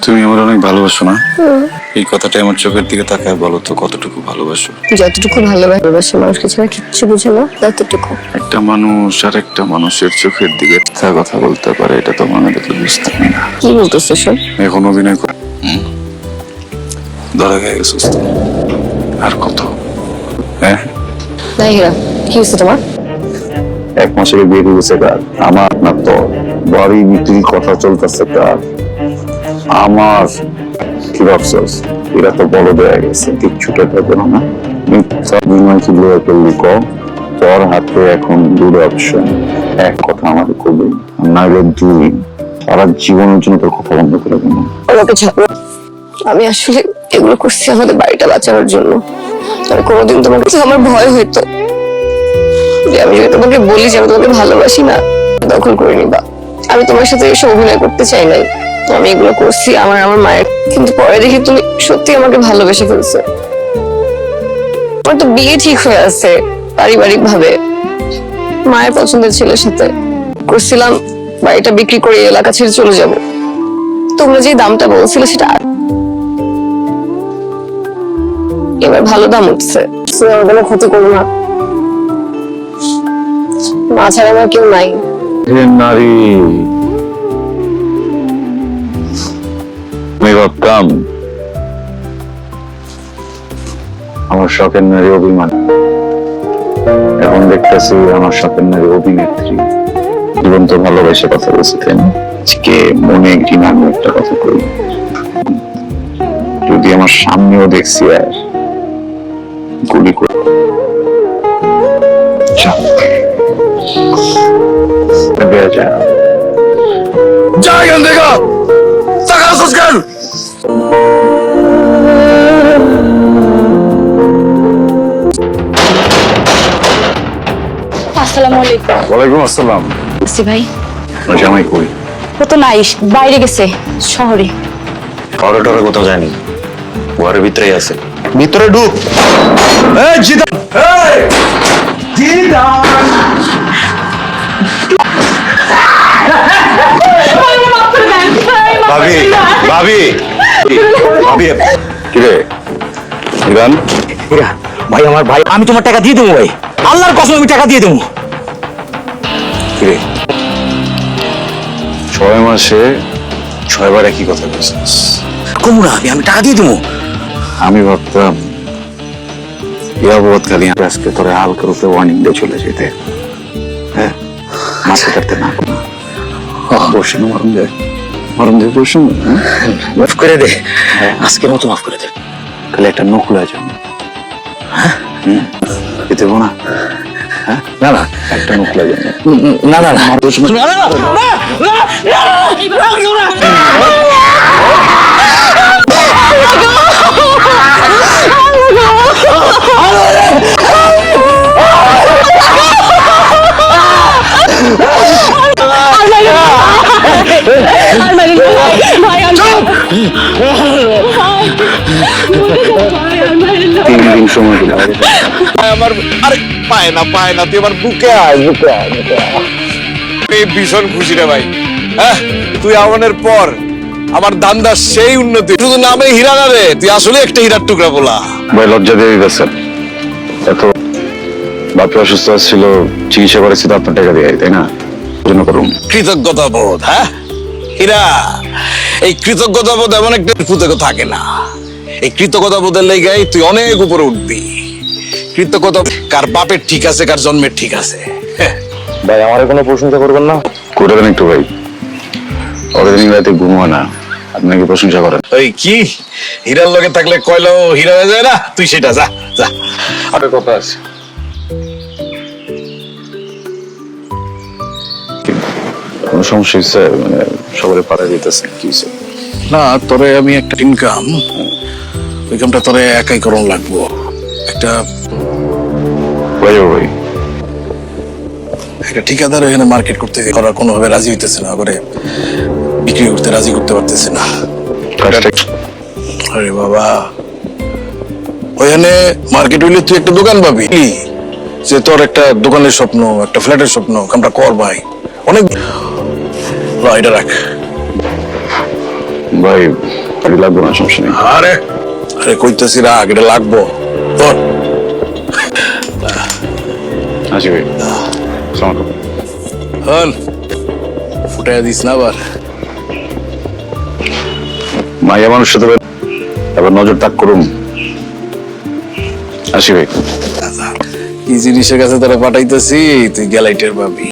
তুমি আমার অনেক ভালোবাসো না? এই কথাটা আমার চোখের দিকে তাকায় বলো তো কতটুকু ভালোবাসো? যতটুকু ভালোবাসা মানুষকে ছাড়া কিচ্ছু বুঝে না, ততটুকু। একটা মানুষ আর একটা মানুষের চোখের দিকে মিথ্যা কথা বলতে পারে, এটা তো মনে দেখলে বুঝতে পারি না। কি বলতেছো সব? এখন অভিনয় কর, ধরা গেছে সুস্থ আর কত? হ্যাঁ, নাহিরা, কি হয়েছে তোমার? 1 মাসের বিয়ে দিয়েছে কার? আমার না তো বাড়ি বিক্রির কথা চলতেছে কার? আমার। কি ভাবছস এরা তো বড় হয়ে গেছে, কিচ্ছুটা থাকবে না। মিথ্যা বিনয় কি বলে করলি ক? তোর হাতে এখন দুটো অপশন, এক কথা আমাকে করবি নাইলে দুই, সারা জীবনের জন্য তোর কথা বন্ধ করে দেবো। আমাকে ছাড়ো। আমি আসলে এগুলো করছি আমাদের বাড়িটা বাঁচানোর জন্য। আমি কোনোদিন তোমার কাছে আমার ভয় হইতো যে আমি যদি তোমাকে বলি যে আমি তোমাকে ভালোবাসি না, দখল করে নিবা। আমি তোমার সাথে এসে অভিনয় করতে চাই নাই, আমি এগুলো করছি আমার মায়ের। কিন্তু পরে দেখি তুমি সত্যি আমাকে ভালোবেসে ফেলছো। আমার তো বিয়ে ঠিক হয়ে আছে পারিবারিক ভাবে, মায়ের পছন্দের ছেলের সাথে করছিলাম। বাড়িটা বিক্রি করে এলাকা ছেড়ে চলে যাব। তোমরা যে দামটা বলছিলে সেটা এবার ভালো দাম উঠছে। আমার কোনো ক্ষতি করবো না, মা ছাড়া আমার কেউ নাই। নারী আমি ভাবতাম আমার শখের নারী অভিমান, এখন দেখতেছি আমার শখের নারী অভিনেত্রী। জীবন্ত ভালোবাসে কথা বলছি, তাই না? আজকে মনে ঘৃণা আমি একটা কথা করি, যদি আমার সামনেও দেখছি আর গুলি করে আসসালামু আলাইকুম। ওয়ালাইকুম আসসালাম। আসি ভাই। জামাই কই? ও তো নাই, বাইরে গেছে শহরে। ঘরে টরে কোথাও যায়নি, ঘরের ভিতরেই আছে। ভিতরে ঢুক। এই জিদান, এই জিদান। ভাবি ভাবি ভাবি কি রে জিদান? ভাই আমার ভাই, আমি তোমার টাকা দিয়ে দেবো ভাই, আল্লাহর কসম আমি টাকা দিয়ে দেবো। কি রে 6 মাসে 6 বার একই কথা বলছিস? কমু না, আমি টাকা দিয়ে দেবো। আমি ভাবতাম ইয়াবৎকালী আজকে তোরে হালকা রূপে ওয়ার্নিং দিয়ে চলে যেতে। হ্যাঁ, মাথা কাটতে না বসে মরণ যায়, মরণ যায় বসে। মাফ করে দে, আজকের মতো মাফ করে দে। তাহলে একটা নকুলা যাবো। যেতে না? হ্যাঁ, না না, একটা নকুলা যাবো। না না না, তিন দিন সময় দিলাম। আমার আরে পায় না তুই আমার বুকে আয়, বুকে আয়, বুকে আয়। আমি ভীষণ খুশি রে ভাই। হ্যাঁ, তুই আমাদের পর আমার দান্দার সেই উন্নতি, শুধু নামে হীরা না রে, তুই আসলে একটা হীরার টুকরা বলা। ভাই লজ্জা দিয়ে দিতেছেন, এত বাপে অসুস্থ ছিল, চিকিৎসা করেছি তো আপনার টাকা দিয়ে, তাই না? জন্য করুন কৃতজ্ঞতা বোধ। হ্যাঁ হীরা, এই কৃতজ্ঞতা বোধ এমন একটা পুঁতে থাকে না। এই কৃতজ্ঞতা বোধের লেগাই তুই অনেক উপরে উঠবি। কৃতজ্ঞতা কার বাপের ঠিক আছে, কার জন্মের ঠিক আছে। ভাই আমার কোনো প্রশংসা করবেন না? করে দেন একটু ভাই, ওদের রাতে ঘুমো না, আপনি কি প্রশংসা করেন? ওই কি হীরার লগে থাকলে কয়লাও হীরা হয়ে যায় না? তুই সেটা যা যা। আরে কথা আছে, কোনো সমস্যা হচ্ছে? মানে সবাই পাড়া দিতেছেন কি হচ্ছে? না তোরে আমি একটা ইনকাম, ওই কামটা তোরে একাই করণ লাগবো। একটা ভাই একটা ঠিকাদার এখানে মার্কেট করতে করার কোনোভাবে রাজি হইতেছে না, করে বিক্রি করতে রাজি করতে পারতেছে না। কাজটা আরে বাবা, ওখানে মার্কেট হইলে তুই একটা দোকান পাবি, যে তোর একটা দোকানের স্বপ্ন, একটা ফ্ল্যাটের স্বপ্ন, কামটা কর ভাই। অনেক এটা রাখ, ভাই গাড়ি লাগবে না, সমস্যা নেই। আরে আরে কইতেছি না, এটা লাগবো তোর। আসি ভাই, আসসালামু আলাইকুম। হন ফুটাইয়া দিস না আবার। মাইয়া মানুষ সাথে এবার নজর তাক করুন। আসি ভাই। কি জিনিসের কাছে তোরা পাঠাইতেছি তুই গ্যালাইটের পাবি।